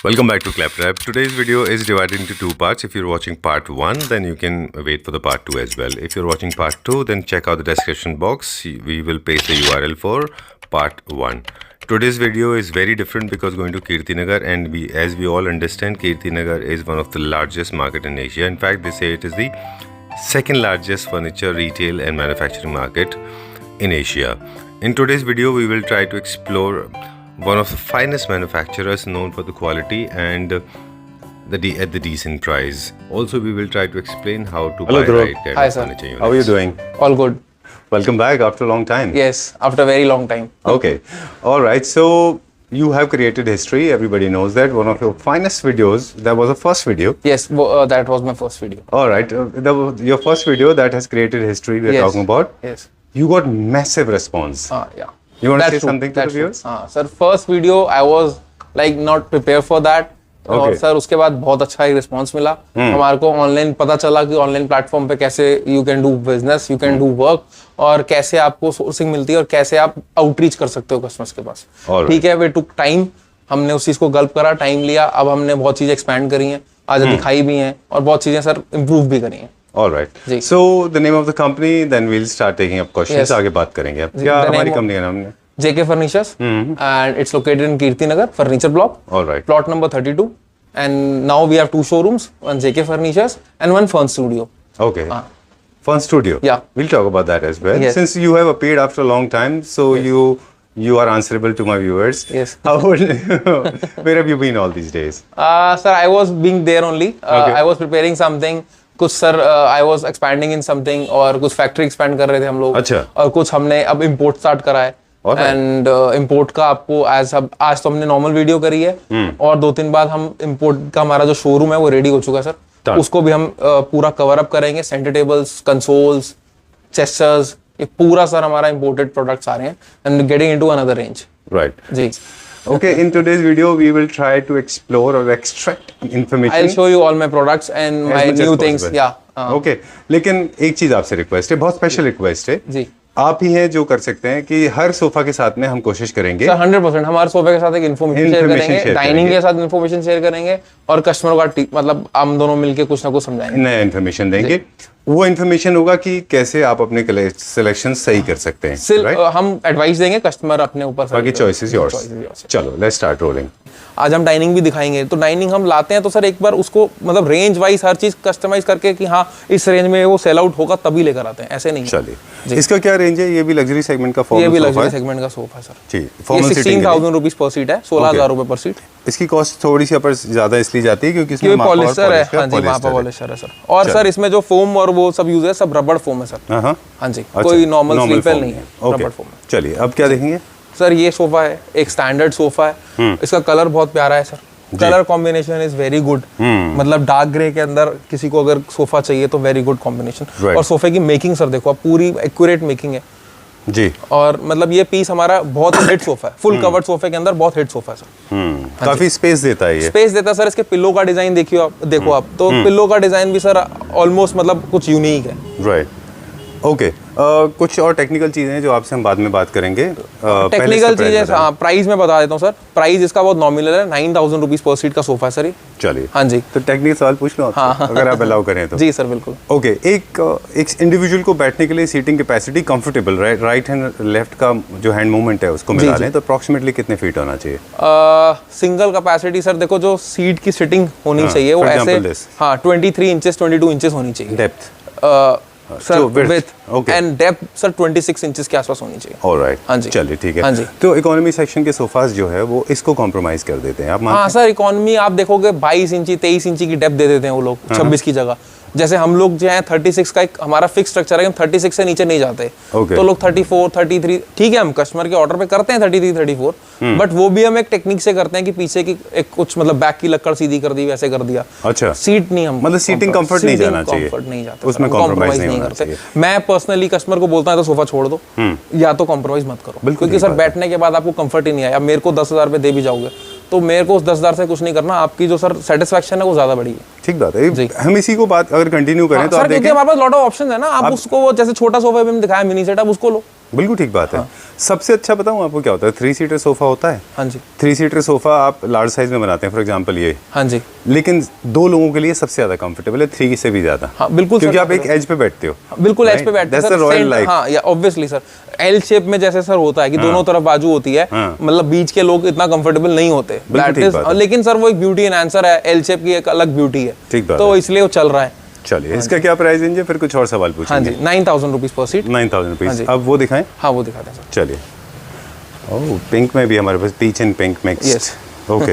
Welcome back to Claptrap. Today's video is divided into two parts. If you're watching part 1, then you can wait for the part 2 as well. If you're watching part 2, then check out the description box. We will paste the URL for part 1. Today's video is very different because going to Kirtinagar, and as we all understand, Kirtinagar is one of the largest market in Asia. In fact, they say it is the second largest furniture retail and manufacturing market in Asia. In today's video, we will try to explore one of the finest manufacturers known for the quality and at the decent price. Also, we will try to explain how to buy right kind of furniture units. How are you doing? All good. Welcome back after a long time. Yes, after a very long time. Okay. All right. So you have created history. Everybody knows that. One of your finest videos. That was the first video. Yes, that was my first video. All right. Your first video that has created history we are talking about. Yes. You got massive response. Yeah. You want to say something to the viewers? Sir, first video I was like not prepared for that. और sir उसके बाद बहुत अच्छा ही response मिला हमारे को online पता चला कि ऑनलाइन प्लेटफॉर्म पे कैसे you can do business, you can do work और कैसे आपको सोर्सिंग मिलती है और कैसे आप आउटरीच कर सकते हो कस्टमर्स के पास. ठीक है, वे टुक टाइम, हमने उस चीज को गल्प करा, टाइम लिया, अब हमने बहुत चीजें एक्सपैंड करी हैं, आज दिखाई भी हैं और बहुत चीजें सर इम्प्रूव भी करी हैं. All right. So the name of the company, then we'll start taking up questions. आगे बात करेंगे. अब क्या हमारी कंपनी का नाम है? JK Furnitures, and it's located in Kirtinagar Furniture Block. All right. Plot number 32. And now we have two showrooms, one JK Furnitures and one Fern Studio. Okay. Fern Studio. Yeah. We'll talk about that as well. Yes. Since you have appeared after a long time, so you are answerable to my viewers. Yes. Where have you been all these days? Sir, I was being there only. I was preparing something. कुछ sir I was expanding in something और कुछ factory expand कर रहे थे हम लोग. अच्छा. और कुछ हमने अब इंपोर्ट स्टार्ट करा है एंड इंपोर्ट का आपको आज तो हमने नॉर्मल वीडियो करी है और 2-3 बाद हम इंपोर्ट का हमारा जो शोरूम है वो रेडी हो चुका है सर. उसको भी हम पूरा कवर अप करेंगे. सेंटर टेबल्स, कंसोल्स, चेस्टर्स, ये पूरा सर हमारा इंपोर्टेड प्रोडक्ट्स आ रहे हैं and getting into another range. Right. जी. Okay, in today's video, we will try to explore or extract information. I'll show you all my products and my new things. Yeah. Okay, लेकिन एक चीज आपसे request है, बहुत special request है. जी. आप ही हैं जो कर सकते हैं कि हर सोफा के साथ में हम कोशिश करेंगे. सर 100% हमारे सोफे के साथ एक इन्फॉर्मेशन शेयर करेंगे, डाइनिंग के साथ इन्फॉर्मेशन शेयर करेंगे और कस्टमर का मतलब हम दोनों मिलके कुछ ना कुछ समझाएंगे, नया इन्फॉर्मेशन देंगे. वो इन्फॉर्मेशन होगा कि कैसे आप अपने सिलेक्शन सही कर सकते हैं. सिर्फ हम एडवाइस देंगे, कस्टमर अपने ऊपर, बाकी चॉइस इज योर्स. चलो लेट्स स्टार्ट रोलिंग. आज हम डाइनिंग भी दिखाएंगे. तो डाइनिंग हम लाते हैं तो सर एक बार उसको मतलब रेंज वाइज हर चीज कस्टमाइज करके कि हाँ इस रेंज में वो सेल आउट होगा तभी लेकर आते हैं, ऐसे नहीं. चलिए, इसका क्या रेंज है? ये भी लग्जरी सेगमेंट का सोफा है. ये भी लग्जरी सेगमेंट का सोफा है सर. जी. 16,000 रुपीज पर सीट है, 16,000 रुपए पर सीट. इसकी कॉस्ट थोड़ी सी ऊपर ज्यादा इसलिए जाती है क्योंकि इसमें पॉलिस्टर है. हाँ जी, वहाँ पर पॉलिस्टर है सर. और सर इसमें जो फोम और वो सब यूज है सब रबड़ फोम है सर. हाँ जी, कोई नॉर्मल स्लीपर नहीं है, रबड़ फोम. चलिए अब क्या देखेंगे सर? ये सोफा है, एक स्टैंडर्ड सोफा है. इसका कलर बहुत प्यारा है sir. Colour combination is very good. मतलब डार्क ग्रे के अंदर किसी को अगर सोफा चाहिए तो वेरी गुड कॉम्बिनेशन. और सोफे की मेकिंग सर देखो, पूरी एक्यूरेट मेकिंग है जी. और मतलब ये पीस हमारा बहुत हिट सोफा है. फुल कवर्ड सोफे के अंदर बहुत हिट सोफा है सर. काफी स्पेस देता है ये. स्पेस देता है सर. इसके पिल्लो का डिजाइन देखियो आप, देखो आप तो पिल्लो का डिजाइन भी सर ऑलमोस्ट मतलब कुछ यूनिक है. राइट. ओके. कुछ और टेक्निकल चीजें हैं जो आपसे हम बाद में बात करेंगे. टेक्निकल चीजें प्राइस में बता देता हूँ सर. प्राइस इसका बहुत नॉमिनल है, 9,000 रुपीज पर सीट का सोफा है सर ये. चलिए. हाँ जी. तो टेक्निकल सवाल पूछ लो अगर आप अलाउ करें तो. जी सर बिल्कुल. ओके. एक इंडिविजुअल को बैठने के लिए seating capacity comfortable right hand left का जो हैंड मूवमेंट है उसको मिला लें तो अप्रोक्सीमेटली कितने फीट होना चाहिए? सिंगल कैपेसिटी सर देखो जो सीट की सिटिंग होनी चाहिए वो ऐसे 23 इंचेस 22 इंचेस होनी चाहिए. Depth sir width and depth sir 26 inches के आसपास होनी चाहिए. ऑलराइट. हाँ जी. चलिए ठीक है. हाँ जी. तो इकोनॉमी सेक्शन के सोफास जो है वो इसको कॉम्प्रोमाइज कर देते हैं आप? हाँ सर, इकोनॉमी आप देखोगे 22 इंची 23 इंची की डेप्थ दे देते हैं वो लोग 26 की जगह. जैसे हम लोग जो है 36 का एक हमारा फिक्स स्ट्रक्चर है, हम 36 से नीचे नहीं जाते. तो लोग 34 33 ठीक है, हम कस्टमर के ऑर्डर पे करते हैं 33 34, बट वो भी हम एक टेक्निक से करते हैं कि पीछे की एक कुछ मतलब बैक की लक्कड़ सीधी कर दी, वैसे कर दिया. अच्छा. सीट नहीं, हम मतलब सीटिंग कंफर्ट नहीं जाना चाहिए, कंफर्ट नहीं जाता, उसमें कॉम्प्रोमाइज नहीं करते. मैं पर्सनली कस्टमर को बोलता हूं तो सोफा छोड़ दो या तो कॉम्प्रोमाइज मत करो, क्योंकि सर बैठने के बाद आपको कंफर्ट ही नहीं आया. मेरे को 10,000 रुपए दे भी जाओगे तो मेरे को उस 10,000 से कुछ नहीं करना, आपकी जो सर सेटिस्फेक्शन है वो ज्यादा बड़ी है. ठीक बात है. हम इसी को बात अगर कंटिन्यू करें तो आप देखें हमारे पास लॉट ऑफ ऑप्शंस है ना. आप उसको जैसे छोटा सोफा भी दिखाया मिनी सेट, आप उसको लो. बिल्कुल ठीक बात है। सबसे अच्छा बताऊं आपको क्या होता है, 3 सीटर सोफा होता है। हाँ जी 3 सीटर सोफा आप लार्ज साइज में बनाते हैं, फॉर एग्जांपल ये, हाँ जी लेकिन 2 लोगों के लिए सबसे ज्यादा कंफर्टेबल है, 3 से भी ज्यादा। हाँ बिल्कुल क्योंकि सर, आप एक एज पे बैठते हो। बिल्कुल एज पे बैठते हैं That's the royal sir. life. हाँ या ऑब्वियसली सर, एल शेप में जैसे सर होता है कि दोनों तरफ बाजू होती है, हाँ। मतलब बीच के लोग इतना कंफर्टेबल नहीं होते, बिल्कुल ठीक बात है। लेकिन सर वो एक ब्यूटी एनहांसर है, एल शेप की एक अलग ब्यूटी है, ठीक बात तो है। इसलिए वो चल रहा है। चलिए, इसका क्या प्राइस रेंज है, फिर कुछ और सवाल हाँ पूछेंगे। जी 9,000 रुपीज पर सीट। 9,000 हाँ रुपीज। जी। अब वो दिखाएं। हाँ वो दिखाते हैं सर। चलिए, ओह पिंक में भी हमारे पास, peach and pink mix. Yes. Okay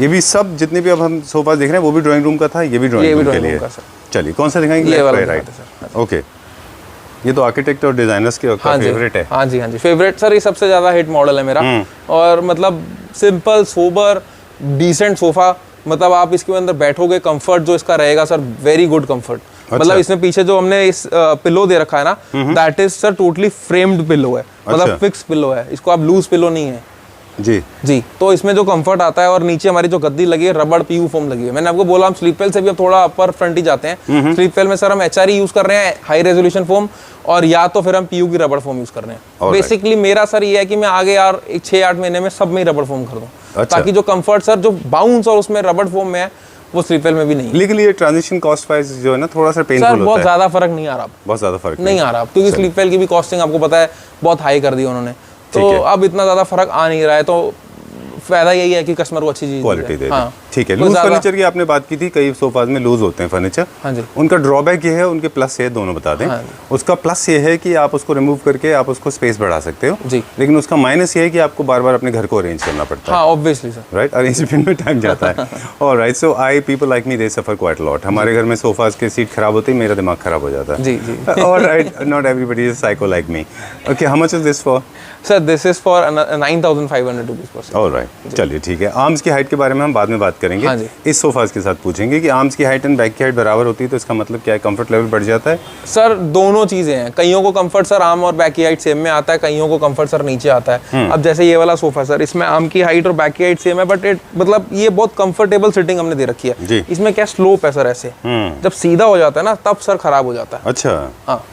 ये भी सब जितने भी अब हम सोफा देख रहे हैं वो भी ड्राइंग रूम का था, ये भी ये ड्राइंग भी रूम के drawing लिए। room का, सर। चलिए, कौन सा दिखाएंगे, ये लेफ्ट वाला बाय राइट? दिखाते हैं, ओके, ये तो आर्किटेक्ट और डिजाइनर्स के हाँ जी फेवरेट है। हाँ जी हाँ जी फेवरेट सर, ये सबसे ज्यादा हिट मॉडल है मेरा। और मतलब सिंपल सोबर डिसेंट सोफा, मतलब आप इसके अंदर बैठोगे, कंफर्ट जो इसका रहेगा सर, वेरी गुड कंफर्ट। मतलब इसमें पीछे जो हमने इस पिलो दे रखा है ना, that is sir totally framed pillow है, मतलब अच्छा। फिक्स पिलो है, इसको आप लूज पिलो नहीं है जी जी। तो इसमें जो कंफर्ट आता है, और नीचे हमारी जो गद्दी लगी है रबड़ पीयू फोम लगी है। मैंने आपको बोला हम स्लीप वेल से भी अब थोड़ा अपर फ्रंट ही जाते हैं। स्लीप वेल में सर हम एचआरई यूज कर रहे हैं, हाई रेजोल्यूशन फोम, और या तो फिर हम पीयू की रबड़ फोम यूज कर रहे हैं। बेसिकली मेरा सर ये है कि मैं आगे यार 6-8 महीने में सब में ही रबड़ फोम कर दूं, अच्छा। ताकि जो कंफर्ट सर जो बाउंस और उसमें रबड़ फोम में है वो स्लीप वेल में भी नहीं है। लेकिन ये ट्रांजिशन कॉस्ट वाइज जो है ना थोड़ा सा सर पेनफुल बहुत होता है। ज्यादा फर्क नहीं आ रहा, बहुत ज्यादा फर्क नहीं आ रहा, क्योंकि स्लीप वेल की भी कॉस्टिंग आपको पता है बहुत हाई कर दी उन्होंने, तो अब इतना ज्यादा फर्क आ नहीं रहा है। तो फायदा यही है कि कस्टमर को अच्छी चीज क्वालिटी दे हाँ। दें। ठीक है, तो लूज ज्यादा- फर्नीचर की आपने बात की थी, कई सोफाज में लूज होते हैं फर्नीचर। हाँ जी उनका ड्रॉबैक ये है, उनके प्लस ये दोनों बता दें। हाँ। उसका प्लस ये है कि आप उसको रिमूव करके आप उसको स्पेस बढ़ा सकते हो जी। लेकिन उसका माइनस ये है कि आपको बार बार अपने घर को अरेंज करना पड़ता है। हाँ ऑब्वियसली सर। राइट, अरेंजमेंट में टाइम जाता है। Alright, so I people like me they suffer quite lot. हमारे घर में सोफाज के सीट खराब होती है, मेरा दिमाग खराब हो जाता है। जी जी alright, not everybody is psycho like me. Okay, how much is this for? Sir this is for 9,500 rupees per seat. Alright, चलिए ठीक है। आर्म्स की हाइट के बारे में हम बाद में बात करेंगे। हाँ जी। इस सोफाज के साथ पूछेंगे कि आर्म्स की हाइट एंड बैक की हाइट बराबर होती है तो इसका मतलब क्या है, कंफर्ट लेवल बढ़ जाता है? सर दोनों चीजें हैं, कईयों को कंफर्ट सर आर्म और बैक की हाइट सेम में आता है, कईयों को कंफर्ट सर नीचे आता है। अब जैसे ये वाला सोफा सर, इसमें आर्म की हाइट और बैक की हाइट सेम है, बट मतलब ये बहुत कंफर्टेबल सिटिंग हमने दे रखी है। जी। इसमें क्या स्लोप है सर, ऐसे जब सीधा हो जाता है ना तब सर खराब हो जाता है। अच्छा, हाँ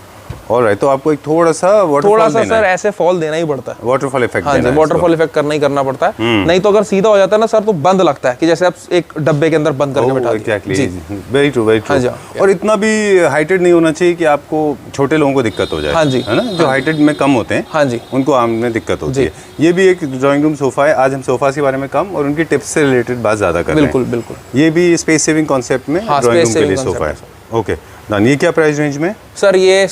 ऑलराइट, तो आपको एक थोड़ा सा थोड़ा वाटरफॉल सा देना सर है, ऐसे फॉल देना ही पड़ता है। वाटरफॉल इफेक्ट हाँ देना जी, है वाटरफॉल इफेक्ट करना ही करना पड़ता है, नहीं तो अगर सीधा हो जाता है ना सर तो बंद लगता है कि जैसे आप एक डब्बे के अंदर बंद करके बैठा दिए। एग्जैक्टली, जी। वेरी ट्रू, वेरी हाँ ट्रू। जी, और इतना भी हाइटेड नहीं होना चाहिए कि आपको छोटे लोगों को दिक्कत हो जाए। हाँ जी। है ना, जो हाइटेड में कम होते हैं हाँ जी उनको आर्म में दिक्कत होती जी। है। ये भी एक ड्राइंग रूम सोफा है। आज हम सोफा के बारे में कम और उनकी टिप्स से रिलेटेड बात ज्यादा कर रहे हैं। बिल्कुल बिल्कुल ये भी स्पेस सेविंग कॉन्सेप्ट में हाँ, ड्राइंग space रूम के लिए saving सोफा है। concept okay done. ये क्या प्राइस रेंज में? सर ये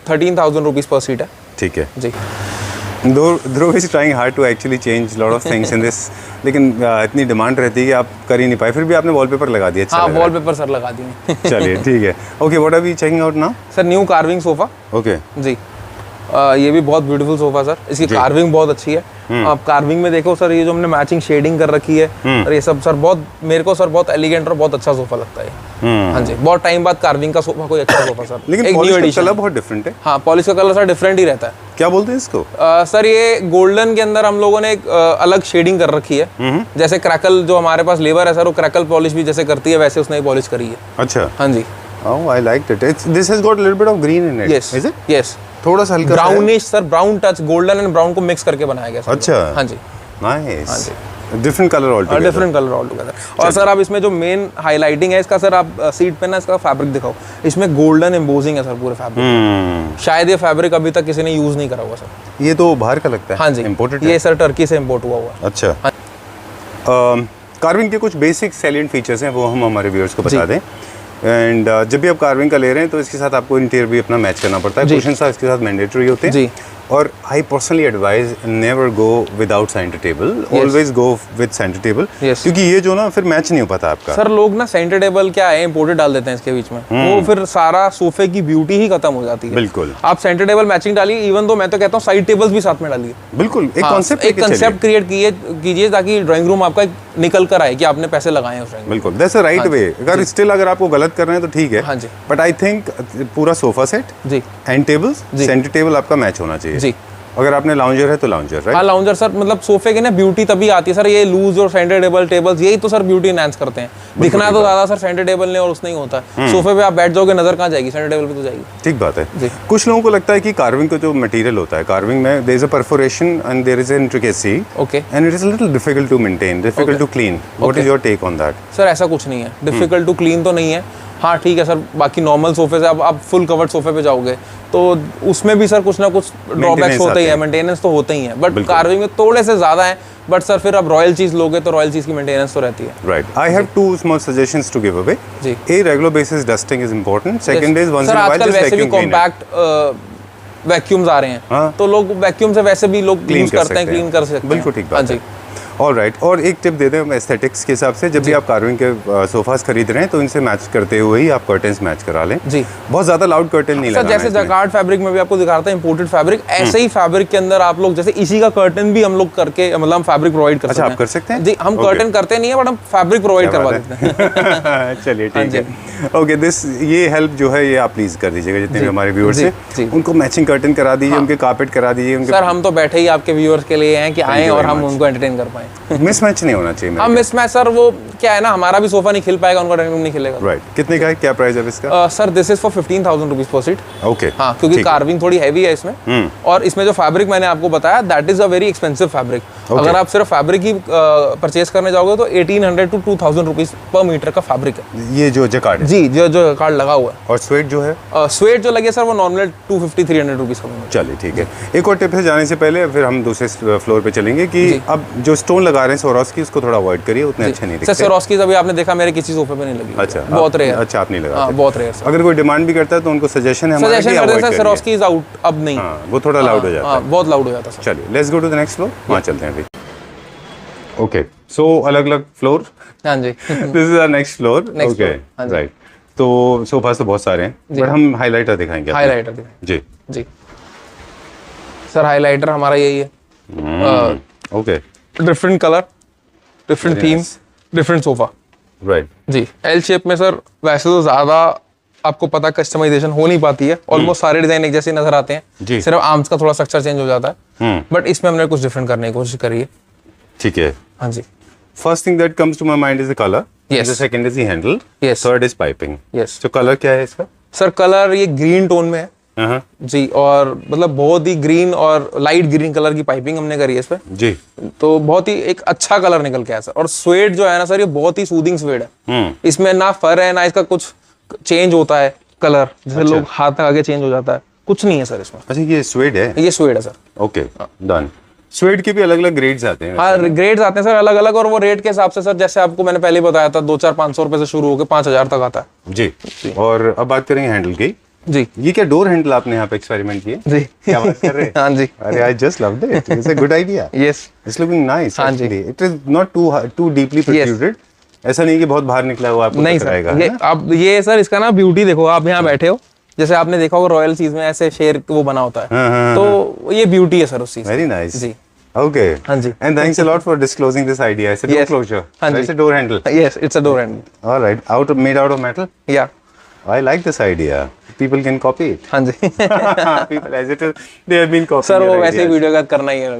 13,000 रुपीज पर सीट है ठीक है। जी। Dhruv is trying hard to actually change lot of things in this, लेकिन इतनी डिमांड रहती है कि आप कर ही नहीं पाए, फिर भी आपने वॉलपेपर लगा दिया। अच्छा हाँ लग रहा है। वॉलपेपर सर लगा दिए। चलिए ठीक है। Okay, what are we checking out now? Sir new carving sofa. Okay, जी ये भी बहुत ब्यूटीफुल सोफा सर, इसकी कार्विंग बहुत अच्छी है। आप कार्विंग में देखो सर, ये जो हमने मैचिंग शेडिंग कर रखी है और ये सब सर बहुत, मेरे को सर बहुत एलिगेंट और बहुत अच्छा सोफा लगता है। हाँ जी, बहुत टाइम बाद कार्विंग का सोफा कोई अच्छा सोफा सर। लेकिन एक न्यू पॉलिश का एडिशन। कलर बहुत डिफरेंट है। हाँ पॉलिश का कलर सर डिफरेंट ही रहता है। क्या बोलते हैं इसको? सर ये गोल्डन के अंदर हम लोगों ने एक अलग शेडिंग कर रखी है। जैसे क्रैकल जो हमारे पास लेबर है सर, वो क्रैकल पॉलिश भी जैसे करती है वैसे उसने पॉलिश करी है। अच्छा, हाँ जी। Oh I like it. This has got a little bit of green in it, yes is it? Yes, थोड़ा सा हल्का brownish sir, brown touch, golden and brown को मिक्स करके बनाया गया सर। अच्छा। हाँ जी, nice, different colour all together. Different colour all together. और सर आप इसमें जो मेन हाईलाइटिंग है इसका सर, आप सीट पे ना इसका फैब्रिक दिखाओ, इसमें गोल्डन एम्बोजिंग है सर पूरे फैब्रिक। शायद ये फैब्रिक अभी तक किसी ने यूज नहीं करा हुआ सर। ये तो बाहर का लगता है। हाँ जी, इंपोर्टेड ये सर टर्की से इम्पोर्ट हुआ हुआ है। अच्छा। कार्विंग के कुछ बेसिक सैलिएंट फीचर्स हैं, वो हम हमारे व्यूअर्स को बता दें। एंड जब भी आप कार्विंग का ले रहे हैं तो इसके साथ आपको इंटीरियर भी अपना मैच करना पड़ता है। कुशन सा इसके साथ मैंडेटरी होते हैं जी। और I personally advise never go without centre table, always go with centre table, क्योंकि ये जो ना फिर मैच नहीं हो पाता आपका। सर लोग ना सेंटर टेबल क्या है इंपोर्टेड डाल देते हैं इसके बीच में, वो फिर सारा सोफे की ब्यूटी ही खत्म हो जाती है। बिल्कुल, आप सेंटर टेबल मैचिंग डालिए, इवन तो मैं तो कहता हूँ साइड टेबल्स भी साथ में डालिए। बिल्कुल, एक कॉन्सेप्ट एक कंसेप्ट क्रिएट कीजिए ताकि ड्राइंग रूम आपका निकल कर आए कि आपने पैसे लगाए हैं उस ड्राइंग। बिल्कुल, दैट्स अ राइट वे। अगर स्टिल अगर आपको गलत कर रहे हैं तो ठीक है। हाँ जी। बट आई थिंक पूरा सोफा सेट जी एंड टेबल्स, सेंटर टेबल आपका मैच होना चाहिए। जी। अगर आपने लाउंजर है तो लाउंजर, राइट? हाँ लाउंजर सर, मतलब सोफे की ना ब्यूटी तभी आती है सर, ये लूज और सेंटर टेबल टेबल्स यही तो सर ब्यूटी एनहांस करते हैं। दिखना तो ज्यादा सर सेंटर टेबल ने और उसने ही होता है, सोफे पे आप बैठ जाओगे नजर कहाँ जाएगी, सेंटर टेबल पे तो जाएगी। ठीक बात है। जी। कुछ लोगों को लगता है कि कार्विंग का जो मटेरियल होता है, कार्विंग में there is a perforation and there is an intricacy, okay, and it is a little difficult to maintain, difficult to clean. What is your take on that? Sir ऐसा कुछ नहीं है, difficult to clean तो नहीं है। हाँ ठीक है सर, बाकी नॉर्मल सोफे से अब आप फुल कवर्ड सोफे पे जाओगे तो उसमें भी सर कुछ ना कुछ ड्रॉबैक्स होते ही है, मेंटेनेंस तो होते ही है, बट कार्विंग में थोड़े से ज्यादा है। बट सर फिर आप रॉयल चीज लोगे तो रॉयल चीज की मेंटेनेंस तो रहती है। Right. I have two small suggestions to give away. जी। A, regular basis dusting is important. Second is once in a while just वैसे भी वैक्यूम क्लीन। कॉम्पैक्ट वैक्यूम्स आ रहे हैं, हाँ। तो लोग वैक्यूम से वैसे भी लोग यूज करते हैं, क्लीन कर सकते हैं। बिल्कुल ठीक बात है। जी। ऑलराइट। और एक टिप दे दें एस्थेटिक्स के हिसाब से, जब भी आप कार्विंग के सोफास खरीद रहे हैं तो इनसे मैच करते हुए ही आप कर्टन्स मैच करा लें। जी। बहुत ज्यादा लाउड कर्टन नहीं सर लगाना है जैसे इसमें। जकार्ड फैब्रिक में भी आपको दिखाता है इंपोर्टेड फैब्रिक, ऐसे ही फैब्रिक के अंदर आप लोग जैसे इसी का कर्टन भी हम लोग करके मतलब हम फैब्रिक प्रोवाइड कर अच्छा, सकते हैं। आप कर सकते हैं? जी, हम कर्टन करते नहीं है बट हम फैब्रिक प्रोवाइड करवा देते हैं। चलिए ठीक है। ओके, दिस ये हेल्प जो है ये आप प्लीज कर दीजिएगा, जितने भी हमारे व्यूअर्स हैं उनको मैचिंग कर्टन करा दीजिए, उनके कारपेट करा दीजिए, उनके सर हम तो बैठे ही आपके व्यूअर्स के लिए हैं कि आए और हम उनको एंटरटेन कर पाए। मिसमैच नहीं होना चाहिए। हम मिसमैच सर वो क्या है ना, हमारा भी सोफा नहीं खिल पाएगा, उनका ड्राइंग रूम नहीं खिलेगा। राइट। कितने का है, क्या प्राइस है इसका? Sir this is for 15,000 rupees per seat. Okay. हाँ, क्योंकि कार्विंग थोड़ी हैवी है इसमें, और इसमें जो फैब्रिक मैंने आपको बताया that is a very expensive fabric. अगर आप सिर्फ फैब्रिक ही परचेज करने जाओगे तो 1800 to 2000 रुपीज पर मीटर का फैब्रिक है। ये जो जकार्ड है? जी, जो कार्ड लगा हुआ है। और स्वेट जो है? स्वेट जो लगे सर वो नॉर्मल 250-300 रुपीज का। चलिए ठीक है। एक और टिप है जाने से पहले, फिर हम दूसरे फ्लोर पे चलेंगे कि अब जो स्टोन लगा रहे हैं Swarovski, उसको थोड़ा अवॉइड करिए, उतने अच्छे नहीं दिखते। सर Swarovski अभी आपने देखा मेरे किसी सोफे पे नहीं लगी। अच्छा, बहुत रेयर। अच्छा, आप नहीं लगा? हाँ, बहुत रेयर। अगर कोई डिमांड भी करता है तो उनको सजेशन है हमारा कि सजेशन अवॉइड करते हैं सर, Swarovski इज आउट अब नहीं। हाँ, वो थोड़ा लाउड हो जाता है। बहुत लाउड हो जाता है सर। चलिए let's go to the next floor, वहाँ चलते हैं अभी। ओके, सो अलग अलग फ्लोर। हाँ जी। This is our next floor. Okay, right. तो सोफास तो बहुत सारे हैं, बट हम हाइलाइटर दिखाएंगे। हाइलाइटर जी जी सर, हाइलाइटर हमारा यही है। Okay, different colour, different theme, different sofa. Right. जी, एल शेप में सर वैसे तो ज्यादा आपको पता कस्टमाइजेशन हो नहीं पाती है, ऑलमोस्ट सारे डिजाइन एक जैसे नजर आते हैं, सिर्फ आर्म्स का थोड़ा स्ट्रक्चर चेंज हो जाता है, बट इसमें हमने कुछ डिफरेंट करने की कोशिश करी है। ठीक है। हाँ जी। First thing that comes to my mind is the color. Yes. The second is the handle. Yes. Third is piping. Yes. So color क्या है इसका? सर कलर ये ग्रीन टोन में है। जी, और मतलब बहुत ही ग्रीन और लाइट ग्रीन कलर की पाइपिंग हमने करी है इस पे। जी। तो बहुत ही एक अच्छा कलर निकल के आया सर। और स्वेट जो है ना सर, ये बहुत ही सूदिंग स्वेट है। इसमें ना फर है ना इसका कुछ चेंज होता है कलर, जैसे लोग हाथ तक आगे चेंज हो जाता है, कुछ नहीं है सर इसमें। अच्छा, ये स्वेड है? ये स्वेट है सर। Okay, done. स्वेड के भी अलग अलग ग्रेड्स आते हैं? हाँ, ग्रेड्स आते हैं सर अलग अलग, और वो रेट के हिसाब से सर, जैसे आपको मैंने पहले बताया था 200-500 रुपए से शुरू होकर 5000 तक आता है। जी। और अब बात करेंगे हैंडल की। जी। ये क्या डोर हैंडल आपने यहाँ पे एक्सपेरिमेंट किए? जी। क्या बात कर रहे हैं? हाँ जी। अरे I just loved it, it's a good idea. Yes, it's looking nice. हाँ जी। It is not too deeply protruded. ऐसा नहीं कि बहुत बाहर निकला हुआ आपको नहीं सर, ये अब ये सर इसका ना ब्यूटी देखो, आप यहाँ बैठे हो, जैसे आपने देखा होगा रॉयल चीज में ऐसे शेर वो बना होता है, तो ये ब्यूटी है सर उस चीज। Very nice. जी। Okay. हाँ जी। And thanks a lot for disclosing this idea. It's a door closure. हाँ जी। It's a door handle. Yes, it's a door handle. All right. Made out of metal? Yeah. I like this idea. People can copy it. हाँ जी। People as it is, they have been copying sir वो your वैसे ही ideas. Video का करना ही है।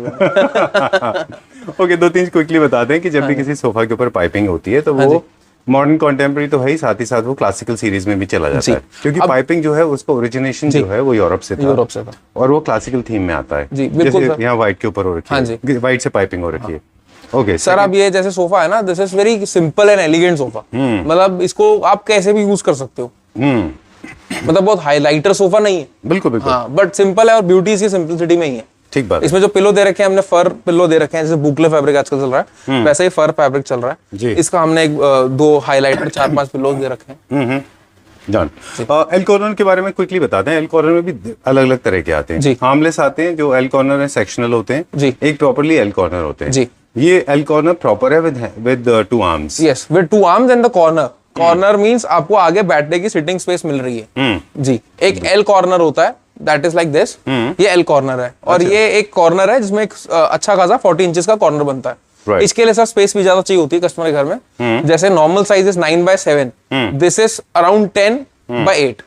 Okay, दो तीन quickly बताते हैं कि जब भी किसी सोफा के ऊपर पाइपिंग होती है तो वो मॉडर्न कॉन्टेम्पररी तो है ही, साथ ही साथ वो क्लासिकल सीरीज में भी चला जाता है, क्योंकि पाइपिंग जो है उसका ओरिजिनेशन जो है वो यूरोप से था। यूरोप से था। और वो क्लासिकल थीम में आता है। जी, बिल्कुल जैसे सर। यहाँ व्हाइट के ऊपर हो रखी है, व्हाइट से पाइपिंग हो रखी है। ओके सर, अब ये जैसे सोफा है ना, this is very simple and elegant sofa. मतलब इसको आप कैसे भी यूज कर सकते हो। मतलब बहुत हाईलाइटर सोफा नहीं है। बिल्कुल बिल्कुल। हाँ, बट सिंपल है, और ब्यूटी इसकी सिंपलिसिटी में ही है। ठीक बात। इसमें जो पिलो दे रखे हैं हमने, फर पिलो दे रखे हैं, जैसे बुकले फैब्रिक आजकल चल रहा है, वैसे ही फर फैब्रिक चल रहा है जी। इसका। हमने एक 2 हाईलाइटर 4-5 पिलोज दे रखे हैं। जान, एल कॉर्नर के बारे में क्विकली बताते हैं। एल कॉर्नर में भी अलग अलग तरह के आते हैं। जी। आर्मलेस आते हैं, जो एल कॉर्नर है सेक्शनल होते हैं। जी। एक प्रॉपर्ली एल कॉर्नर होते हैं। जी। ये एल कॉर्नर प्रॉपर है with 2 arms. Yes, with 2 arms and the corner. Corner means आपको आगे बैठने की सिटिंग स्पेस मिल रही है। जी। एक एल कॉर्नर होता है, दैट इज लाइक दिस। ये एल कॉर्नर है, और ये एक कॉर्नर है जिसमें एक अच्छा खासा 40 इंचेस का कॉर्नर बनता है। Right. इसके लिए सर स्पेस भी ज्यादा चाहिए होती है कस्टमर के घर में। जैसे normal size is 9x7, this is around 10x8।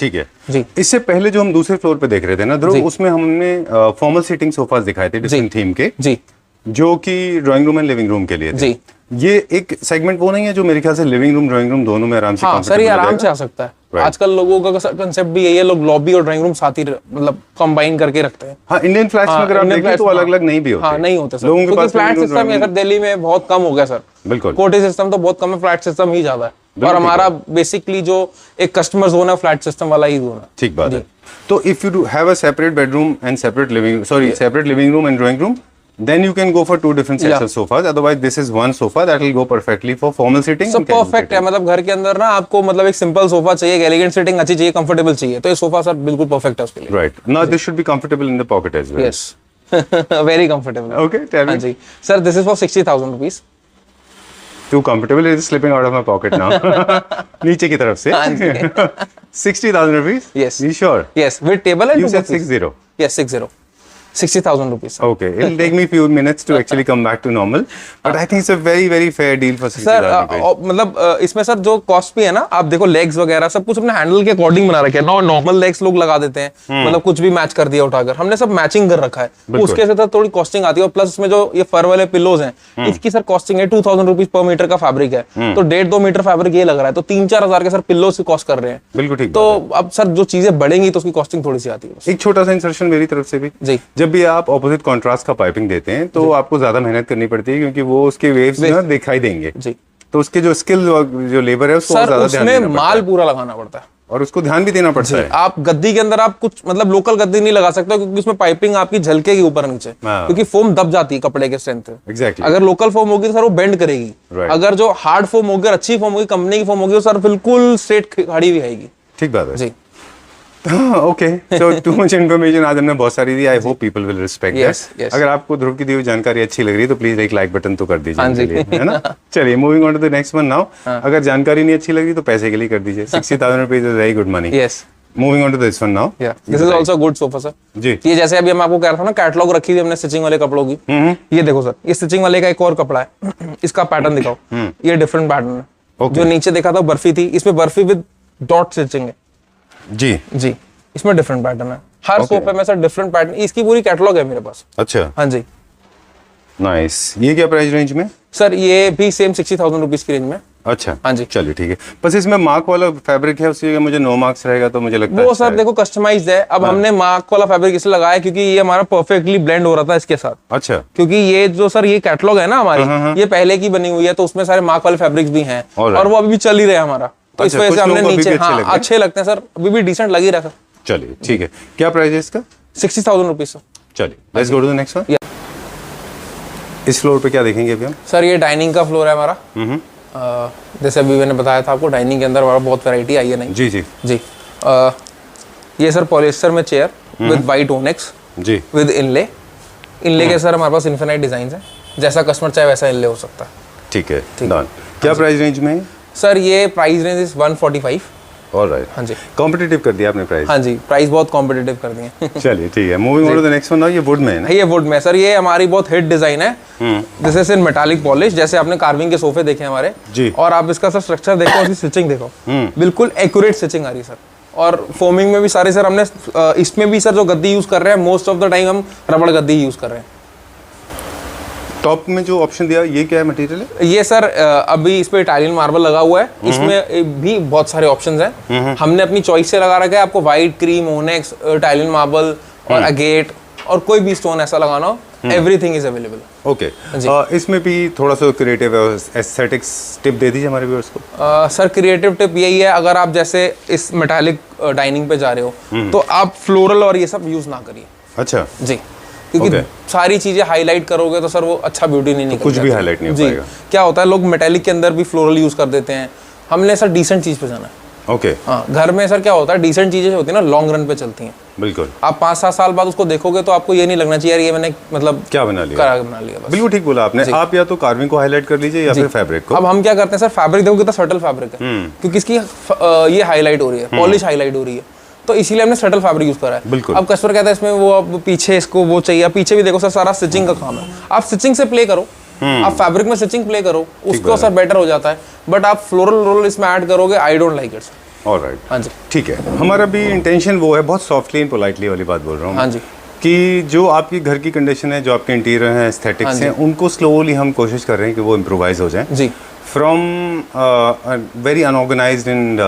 ठीक है जी। इससे पहले जो हम दूसरे फ्लोर पे देख रहे थे ना ध्रुव, उसमें हमने फॉर्मल सीटिंग सोफास दिखाए थे डिफरेंट थीम के, जी जो कि drawing room and living room के लिए थे। जी। ये एक सेगमेंट वो नहीं है जो मेरे ख्याल से लिविंग रूम ड्राइंग रूम दोनों में आराम से हाँ सर, ये comfortable हो आराम से जाएगा? आ सकता है। Right. आजकल लोगों का कंसेप्ट भी यही है, लोग लॉबी और ड्राइंग रूम साथ ही मतलब कंबाइन करके रखते हैं। हाँ, इंडियन फ्लैट्स में अगर आप इंडियन देखें तो फ्लैट्स, अलग अलग नहीं भी होते। हाँ नहीं होते सर, लोगों के क्योंकि पास flat living room, system drawing अगर दिल्ली में बहुत कम हो गया सर, बिल्कुल कोटी सिस्टम तो बहुत कम है, फ्लैट सिस्टम ही ज्यादा है। और हमारा बेसिकली जो एक कस्टमर जोन है फ्लैट सिस्टम वाला ही जोन है। ठीक बात है। तो if you have a separate bedroom and separate living separate living room and drawing room, then you can go for two different sets of sofas. Otherwise this is one sofa that will go perfectly for formal sitting. सब perfect है, मतलब घर के अंदर ना आपको मतलब एक सिंपल सोफा चाहिए, एक एलिगेंट सिटिंग अच्छी चाहिए, कंफर्टेबल चाहिए, तो ये सोफा सर बिल्कुल परफेक्ट है उसके लिए। Right. Now this should be comfortable in the pocket as well. Yes. Very comfortable. Okay, tell me. हाँ जी सर, this is for 60,000 rupees. Too comfortable. It is slipping out of my pocket now. नीचे की तरफ से. हाँ जी। 60,000 rupees. Yes. You sure? Yes, with table and You two said bookings. 60. Yes, 60. 60,000 rupees. Okay, it'll take me few minutes to actually come back to normal, but I think it's a very fair deal for 60,000 sir rupees. मतलब इसमें sir जो cost भी है ना, आप देखो legs वगैरह सब कुछ अपने हैंडल के अकॉर्डिंग बना रखे हैं ना, नॉर्मल लेग्स लोग लगा देते हैं, मतलब कुछ भी मैच कर दिया उठाकर, हमने सब मैचिंग कर रखा है, उसके साथ थोड़ी कॉस्टिंग आती है। और प्लस इसमें जो ये फर वाले पिलोज हैं, इसकी सर कॉस्टिंग है 2,000 रुपीज पर मीटर का फैब्रिक है, तो 1.5-2 मीटर फैब्रिक ये लग रहा है, तो 3-4 हजार के सर पिल्लोज की कॉस्ट कर रहे हैं। बिल्कुल ठीक। तो अब सर जो चीजें बढ़ेंगी तो उसकी कॉस्टिंग थोड़ी सी आती है। एक छोटा सा इंसर्शन मेरी तरफ से भी जी। जब भी आप ऑपोजिट कंट्रास्ट का पाइपिंग देते हैं तो आपको ज्यादा मेहनत करनी पड़ती है, क्योंकि वो उसके वेव्स ना दिखाई देंगे जी। तो उसके जो स्किल जो लेबर है उसको सर ज्यादा ध्यान उसमें देना पड़ता माल है पूरा लगाना पड़ता है और उसको ध्यान भी देना पड़ता है। आप गद्दी के अंदर आप कुछ मतलब लोकल गद्दी नहीं लगा सकते, क्योंकि उसमें पाइपिंग आपकी झलकेगी ऊपर नीचे, हाँ। क्योंकि फोम दब जाती है कपड़े के स्ट्रेंथ। एग्जैक्टली। अगर लोकल फोम होगी तो सर वो बेंड करेगी, Right. अगर जो हार्ड फोम होगी, अच्छी फोम होगी, कंपनी की फोम होगी, तो सर बिल्कुल स्ट्रेट खड़ी हुई आएगी। ठीक बात है जी। Okay, so too much information आज हमने बहुत सारी दी। I hope people will respect Yes, that. yes. अगर आपको ध्रुव की दी हुई जानकारी अच्छी लग रही है तो प्लीज एक लाइक बटन तो कर दीजिए हाँ जी। इनके लिए, है ना। चलिए moving on to the next one now. अगर जानकारी नहीं अच्छी लगी तो पैसे के लिए कर दीजिए। 60,000 rupees is very good money. Yes, moving on to this one now. This is also good sofa sir. जी। ये जैसे अभी हम आपको कह रहा था ना, कैटलॉग रखी थी हमने स्टिचिंग वाले कपड़ों की, ये देखो सर, ये स्टिचिंग वाले का एक और कपड़ा है, इसका पैटर्न दिखाओ, ये डिफरेंट पैटर्न है। Okay. जो नीचे देखा था बर्फी थी, इसमें बर्फी विद डॉट स्टिचिंग है। जी जी, इसमें डिफरेंट पैटर्न है, हर सोफे में सर डिफरेंट पैटर्न, इसकी पूरी कैटलॉग है मेरे पास। अच्छा, हाँ जी। नाइस। ये क्या प्राइस रेंज में? सर ये भी सेम 60,000 रुपीज की रेंज में। अच्छा, हाँ जी। चलिए ठीक है। बस इसमें मार्क वाला फैब्रिक है, उसकी जगह मुझे नो मार्क्स रहेगा तो मुझे लगता है वो सर देखो कस्टमाइज्ड है। अब हमने मार्क वाला फैब्रिक इसलिए लगाया क्योंकि ये हमारा परफेक्टली ब्लेंड हो रहा था इसके साथ, अच्छा, क्योंकि ये जो सर ये कैटलॉग है ना हमारी, ये पहले की बनी हुई है, तो उसमें सारे मार्क वाले फैब्रिक्स भी हैं और वो अभी भी चल ही रहे हैं हमारा, तो इस अच्छा, वजह से कुछ हमने लोगों को अभी नीचे, भी अच्छे लगते हैं। अच्छे लगते हैं सर, अभी भी डिसेंट लग ही रहा है। चलिए ठीक है। क्या प्राइस है इसका? 60,000 रुपीज सर। चलिए let's go to the next one. इस फ्लोर पे क्या देखेंगे अभी हम? सर ये डाइनिंग का फ्लोर है हमारा। जैसे अभी मैंने बताया था आपको, डाइनिंग के अंदर हमारा बहुत वैरायटी आई है। नहीं जी जी जी। ये सर पॉलिस्टर में चेयर विद वाइट ओनेक्स जी, विद इनले के सर हमारे पास इन्फिनाइट डिजाइन है, जैसा कस्टमर चाहे वैसा इनले हो सकता है। ठीक है, डन। क्या प्राइस रेंज में है? सर ये प्राइस रेंज इज 145। ऑलराइट, हाँ जी। कॉम्पिटिटिव कर दिया आपने प्राइस। हाँ जी, प्राइस बहुत कॉम्पिटिटिव कर दिए। चलिए ठीक है, moving on to the next one. ये वुड में है ना? ये वुड में सर, ये हमारी बहुत हिट डिजाइन है। This is in metallic polish, जैसे आपने कार्विंग के सोफे देखे हमारे जी। और आप इसका सर स्ट्रक्चर देखो, उसकी स्टिचिंग देखो, बिल्कुल एक्यूरेट स्टिचिंग आ रही है सर। और फोमिंग में भी सारे सर हमने इसमें भी सर जो गद्दी यूज कर रहे हैं, मोस्ट ऑफ द टाइम हम रबड़ गद्दी यूज कर रहे हैं। टॉप में जो ऑप्शन दिया ये क्या है मटेरियल है? ये सर अभी इस पे इटालियन मार्बल लगा हुआ है, इसमें भी बहुत सारे ऑप्शंस हैं। हमने अपनी चॉइस से लगा रखा है, आपको व्हाइट, क्रीम, ओनेक्स, इटालियन मार्बल और अगेट और कोई भी स्टोन ऐसा लगाना हो, एवरीथिंग इज अवेलेबल। ओके, इसमें भी थोड़ा सा क्रिएटिव एस्थेटिक्स टिप दे दीजिए हमारे व्यूअर्स को। सर क्रिएटिव टिप यही है, अगर आप जैसे इस मेटालिक डाइनिंग पे जा रहे हो तो आप फ्लोरल और ये सब यूज ना करिए। अच्छा जी, क्योंकि सारी चीजें हाईलाइट करोगे तो सर वो अच्छा ब्यूटी नहीं निकल कुछ भी हाईलाइट नहीं हो पाएगा। क्या होता है, लोग मेटालिक के अंदर भी फ्लोरल यूज कर देते हैं, हमने सर डिसेंट चीज पे जाना है। ओके, हाँ, घर में सर क्या होता है, डिसेंट चीजें होती है ना, लॉन्ग रन पे चलती हैं। बिल्कुल। आप 5-7 साल बाद उसको देखोगे तो आपको ये नहीं लगना चाहिए यार ये मैंने मतलब क्या बना लिया, बना लिया बस। बिल्कुल ठीक बोला आपने। आप या तो कार्विंग को हाईलाइट कर लीजिए या फिर फैब्रिक को। अब हम क्या करते हैं सर, फैब्रिक देखो कितना सटल फैब्रिक है, क्योंकि इसकी ये हाईलाइट हो रही है, पॉलिश हाईलाइट हो रही है, तो इसीलिए हमने सटल फैब्रिक यूज करा है। बिल्कुल। अब कस्टमर कहता है इसमें वो अब पीछे इसको वो चाहिए, पीछे भी देखो सर सारा स्टिचिंग का काम है, आप स्टिचिंग से प्ले करो, आप फैब्रिक में स्टिचिंग प्ले करो, उसको सर बेटर हो जाता है। बट आप फ्लोरल रोल इसमें ऐड करोगे, I don't like it. Alright, हाँ जी, ठीक है। हमारा भी इंटेंशन वो है, बहुत सॉफ्टली एंड पोलाइटली वाली बात बोल रहा हूँ हाँ जी, कि जो आपकी घर की कंडीशन है, जो आपके इंटीरियर हैं, एस्थेटिक्स हैं, उनको स्लोली हम कोशिश कर रहे हैं कि वो इम्प्रोवाइज हो जाएं जी, from very unorganised and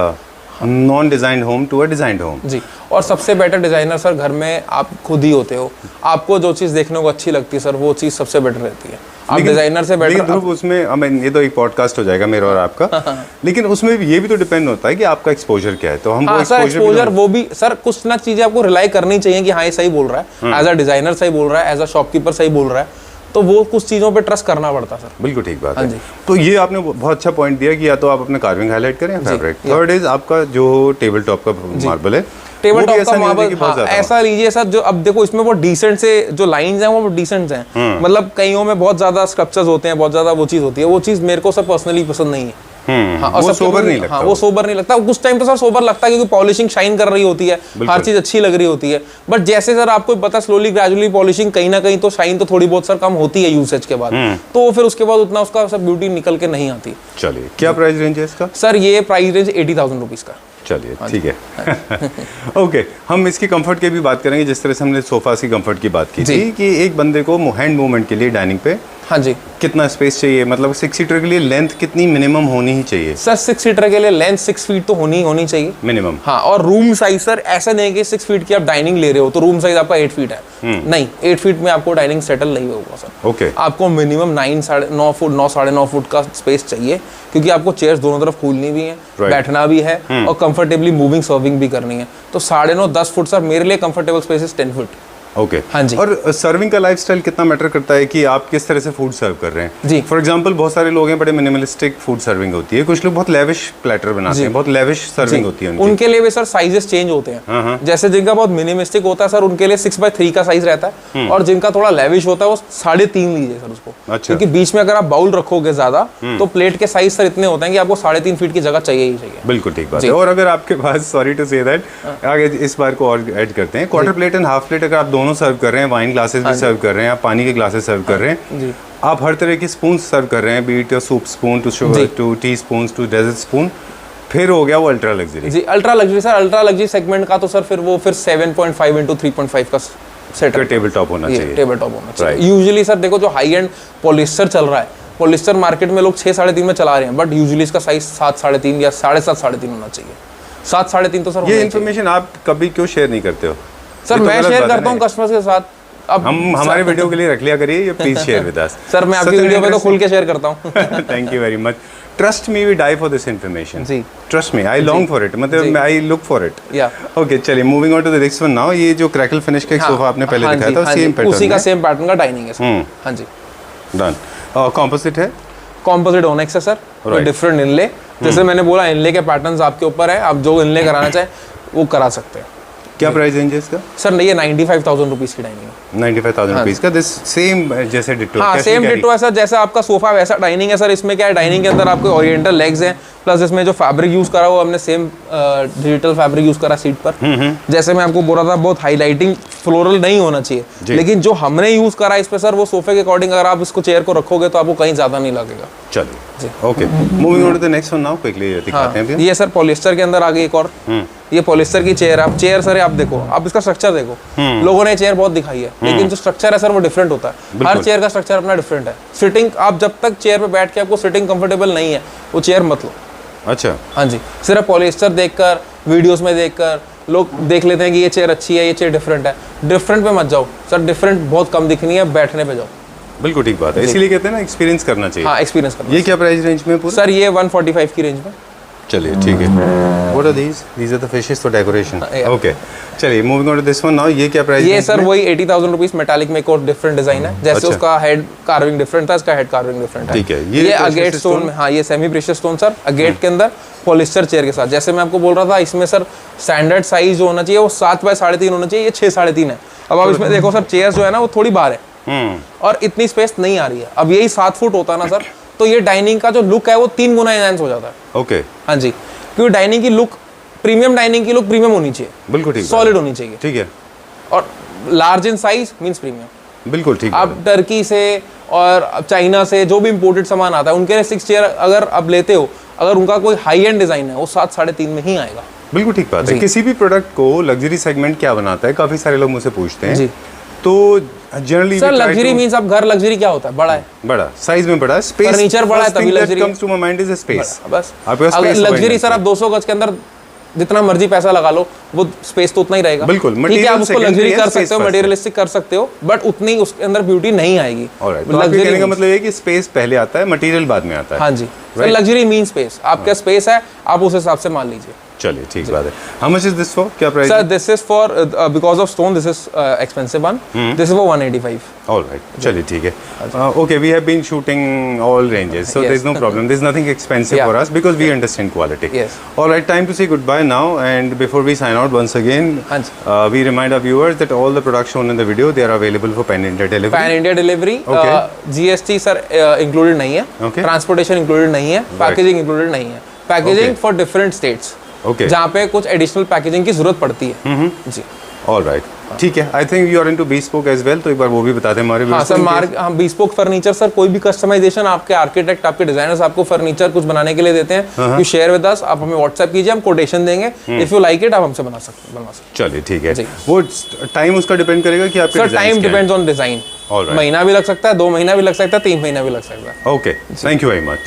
non designed home to a designed home. जी। और सबसे बेटर डिजाइनर सर घर में आप खुद ही होते हो। आपको जो चीज़ देखने को अच्छी लगती है सर, वो चीज़ सबसे बेटर रहती है। आप डिजाइनर से बेटर। ध्रुव, उसमें I mean, ये तो एक पॉडकास्ट हो जाएगा मेरा और आपका, लेकिन उसमें ये भी तो डिपेंड होता है कि आपका एक्सपोजर क्या है। तो हम हाँ सर, एक्सपोजर वो भी सर, कुछ ना चीजें आपको रिलाई करनी चाहिए कि हाँ ये सही बोल रहा है, एज अ डिजाइनर सही बोल रहा है, एज अ शॉपकीपर सही बोल रहा है, तो वो कुछ चीज़ों पे ट्रस्ट करना पड़ता है सर। बिल्कुल ठीक बात हाँ है। जी। तो ये आपने बहुत अच्छा पॉइंट दिया कि या तो आप अपने कार्विंग हाईलाइट करें या फैब्रिक। थर्ड इज आपका जो टेबल टॉप का मार्बल है, टेबल टॉप का मार्बल ऐसा लीजिए सर, जो अब देखो इसमें वो डिसेंट से जो लाइंस हैं वो डिसेंट हैं। मतलब कईयों में बहुत ज्यादा स्ट्रक्चर्स होते हैं, बहुत ज्यादा वो चीज़ होती है, वो चीज़ मेरे को सर पर्सनली पसंद नहीं है। हाँ, वो सोबर नहीं लगता। हाँ, वो सोबर नहीं लगता। कुछ टाइम तो सर सोबर लगता है क्योंकि पॉलिशिंग शाइन कर रही होती है, हर चीज अच्छी लग रही होती है, बट जैसे सर आपको पता स्लोली ग्रेजुअली पॉलिशिंग कहीं ना कहीं तो शाइन तो थोड़ी बहुत सर कम होती है यूसेज के बाद, तो फिर उसके बाद उतना उसका सर ब्यूटी निकल के नहीं आती। चलिए, क्या प्राइस रेंज है इसका? सर ये प्राइस रेंज 80,000 रुपीज का। चलिए ठीक है। ओके, हम इसकी कंफर्ट की भी बात करेंगे। जिस तरह से हमने सोफा की कंफर्ट की बात की थी कि एक बंदे को हैंड मूवमेंट के लिए डाइनिंग पे हाँ जी कितना स्पेस चाहिए, मतलब 6 सीटर के लिए लेंथ कितनी मिनिमम होनी ही चाहिए? सर 6 सीटर के लिए लेंथ 6 फीट तो होनी चाहिए मिनिमम। हाँ, और रूम साइज सर ऐसा नहीं कि 6 फीट की आप डाइनिंग ले रहे हो तो रूम साइज आपका 8 फीट है, नहीं, 8 फीट में आपको डाइनिंग सेटल नहीं होगा सर। ओके, आपको मिनिमम 9 फुट 9.5 फुट का स्पेस चाहिए, क्योंकि आपको चेयर्स दोनों तरफ खोलनी भी है, बैठना भी है और कंफर्टेबली मूविंग सर्विंग भी करनी है। तो 9.5 10 फुट सर मेरे लिए कंफर्टेबल स्पेस है 10 फुट। ओके, हाँ जी। और सर्विंग का लाइफस्टाइल कितना मैटर करता है कि आप किस तरह से फूड सर्व कर रहे हैं? जी। फॉर एग्जांपल बहुत सारे लोग हैं, बड़े मिनिमलिस्टिक फूड सर्विंग होती है, कुछ लोग बहुत लेविश प्लेटर बनाते हैं, बहुत लेविश सर्विंग होती है उनके लिए भी सर साइजेस चेंज होते हैं। जैसे जिनका बहुत मिनिमलिस्टिक होता है सर, उनके लिए 6x3 का साइज रहता है, और जिनका थोड़ा लेविश होता है वो 3.5 लीजिए सर उसको। अच्छा। क्योंकि बीच में अगर आप बाउल रखोगे ज्यादा तो प्लेट के साइज सर इतने होते हैं कि आपको 3.5 फीट की जगह चाहिए ही चाहिए। बिल्कुल ठीक बात है। और अगर आपके पास, सॉरी टू से दैट, आगे इस बार को और ऐड करते हैं, quarter plate and half plate अगर आप दोनों सर्व कर रहे हैं, वाइन ग्लासेस भी सर्व कर रहे हैं, आप पानी के ग्लासेस सर्व कर रहे हैं, आप हर तरह की स्पून सर्व कर रहे हैं, बीट soup spoon to sugar to teaspoon to dessert spoon, फिर हो गया वो अल्ट्रा लग्जरी। जी, ultra luxury sir, ultra luxury segment का तो सर फिर 7.5 इंटू 3.5 का सेट टेबल टॉप होना चाहिए। टेबल टॉप होना चाहिए। यूजुअली सर देखो जो हाई एंड पॉलिस्टर चल रहा है, पॉलिस्टर मार्केट में लोग 6-3.5 में चला रहे हैं, बट यूजुअली इसका साइज 7-3.5 या 7.5 होना चाहिए। 7-3.5 तो सर ये इन्फॉर्मेशन आप कभी क्यों शेयर नहीं करते हो? सर मैं शेयर करता हूँ कस्टमर्स के साथ। अब हम हमारे वीडियो के लिए रख लिया करिए, ये please share with us. Sir मैं आपकी वीडियो पे तो खुल के शेयर करता हूँ। Thank you very much. Trust me, we die for this information. जी, trust me, I long for it, मतलब आई लुक फॉर इट। या ओके, चलिए moving on to the next one now. ये जो क्रैकल फिनिश का एक sofa आपने पहले दिखाया था, सेम पैटर्न, उसी का सेम पैटर्न का डाइनिंग है सर। हाँ जी, डन। कॉम्पोजिट है? कॉम्पोजिट ओनेक्स है सर, डिफरेंट इनले। जैसे मैंने बोला इनले के पैटर्न्स आपके ऊपर है, आप जो इनले कराना चाहें वो करा सकते हैं। क्या प्राइस रेंज है इसका? सर ये 95,000 रुपीज की डाइनिंग है। 95,000 रुपीज का। दिस सेम जैसे डिटो? हाँ, सेम डिटो है सर, जैसा आपका सोफा वैसा डाइनिंग है सर। इसमें क्या है, डाइनिंग के अंदर आपको ओरिएंटल लेग्स हैं, प्लस इसमें जो फैब्रिक यूज करा वो हमने सेम डिजिटल फैब्रिक यूज करा सीट पर। जैसे मैं आपको बोल रहा था, बहुत हाईलाइटिंग फ्लोरल नहीं होना चाहिए, लेकिन जो हमने यूज करा इस पे सर, वो सोफे के अकॉर्डिंग अगर आप इसको चेयर को रखोगे तो आपको कहीं ज्यादा नहीं लगेगा। चलिए, okay, moving on to the next one now, quickly दिखाते हैं। ये सर पॉलिस्टर के अंदर आ गई एक और, ये पॉलिस्टर की चेयर। आप चेयर सर आप देखो, आप इसका स्ट्रक्चर देखो, लोगों ने चेयर बहुत दिखाई है, लेकिन जो स्ट्रक्चर है सर वो डिफरेंट होता है। हर चेयर का स्ट्रक्चर अपना डिफरेंट है। सिटिंग, आप जब तक चेयर पे बैठ के आपको सिटिंग कंफर्टेबल नहीं है, वो चेयर मत लो। अच्छा, हाँ जी, सिर्फ पॉलिस्टर देखकर, वीडियोस में देखकर लोग देख लेते हैं कि ये चेयर अच्छी है, ये चेयर डिफरेंट है। डिफरेंट पे मत जाओ सर, डिफरेंट बहुत कम दिखनी है, बैठने पे जाओ। बिल्कुल ठीक बात है, इसीलिए कहते हैं ना एक्सपीरियंस करना चाहिए। हाँ, एक्सपीरियंस करना। ये क्या प्राइस रेंज में पूरा? सर ये 145 की रेंज में। चलिए ठीक है। What are these are the fishes for decoration. Okay, चलिए moving on to this one now. ये क्या प्राइस? ये सर वही 80,000 रुपीज मेटालिक में एक और डिफरेंट डिजाइन है। जैसे उसका हेड कार्विंग डिफरेंट था, इसका हेड कार्विंग डिफरेंट है। ठीक है। ये अगेट स्टोन में, हाँ ये semi precious stone sir, agate के अंदर पॉलिस्टर चेयर के साथ। जैसे मैं आपको बोल रहा था, इसमें सर स्टैंडर्ड साइज जो होना चाहिए वो 7x3.5 होना चाहिए, ये 6.5 है। अब आप इसमें देखो सर, चेयर जो है ना वो थोड़ी बाहर है और इतनी स्पेस नहीं आ रही है। अब यही 7 फुट होता ना सर, तो ये डाइनिंग का जो लुक है वो 3 गुना एनहांस हो जाता है। ओके, हाँ जी, क्योंकि डाइनिंग की लुक, प्रीमियम डाइनिंग की लुक प्रीमियम होनी चाहिए। बिल्कुल ठीक, सॉलिड होनी चाहिए। ठीक है। और large in size means premium. बिल्कुल ठीक। आप टर्की से और चाइना से जो भी इंपोर्टेड सामान आता है, उनके लिए 6 चेयर अगर आप लेते हो, अगर उनका कोई हाई एंड डिजाइन है वो 7-3.5 में ही आएगा। बिल्कुल ठीक बात है। किसी भी प्रोडक्ट को लग्जरी सेगमेंट क्या बनाता है, काफी सारे लोग मुझसे पूछते हैं जी। तो जनरली सर लग्जरी मींस आप घर लग्जरी क्या होता है, बड़ा है, बड़ा साइज में बड़ा, स्पेस, फर्नीचर बड़ा है तभी luxury comes to my mind is space. बस आपके पास अगर space लग्जरी होगा सर आप 200 गज के अंदर जितना मर्जी पैसा लगा लो वो स्पेस तो उतना ही रहेगा। बिल्कुल, ठीक है, material आप उसको secondary लग्जरी है, कर space सकते हो, first है। मटेरियलिस्टिक कर सकते हो, बट उतनी उसके अंदर ब्यूटी नहीं आएगी। ऑलराइट, तो आपके कहने का मतलब ये है कि स्पेस पहले आता है, मटेरियल बाद में आता है। हाँ जी सर, लग्जरी मीन स्पेस, आपका स्पेस है आप उस हिसाब से मान लीजिए। चलिए ठीक बात है। How much is this for, क्या price? Sir this is for because of stone this is expensive one, this is for 185। Alright, चलिए ठीक है। Okay, we have been shooting all ranges, so there is no problem, there is nothing expensive Yeah. For us because we understand quality. Yes. Alright, time to say good bye now, and before we sign out once again हाँ we remind our viewers that all the products shown in the video, they are available for pan India delivery. Pan India delivery, Okay. GST sir included नहीं है, Okay. Transportation included नहीं है, packaging included नहीं है, packaging Okay. For different states Okay. जहाँ पे कुछ additional packaging की जरूरत पड़ती है। जी ऑलराइट, ठीक है। I think you are into bespoke as well, तो एक बार वो भी बता दें हमारे हाँ viewers सर, को in case- हम bespoke फर्नीचर सर, कोई भी कस्टमाइजेशन आपके आर्किटेक्ट आपके डिजाइनर्स आपको फर्नीचर कुछ बनाने के लिए देते हैं, यू शेयर विद अस, आप हमें व्हाट्सएप कीजिए, हम कोटेशन देंगे, इफ यू लाइक इट आप हमसे बनवा सकते। चलिए ठीक है। जी। वो टाइम उसका डिपेंड करेगा कि आपके sir time depends on design, Alright. महीना भी लग सकता है, 2 महीना भी लग सकता है, 3 महीना भी लग सकता है। Okay, thank you very much.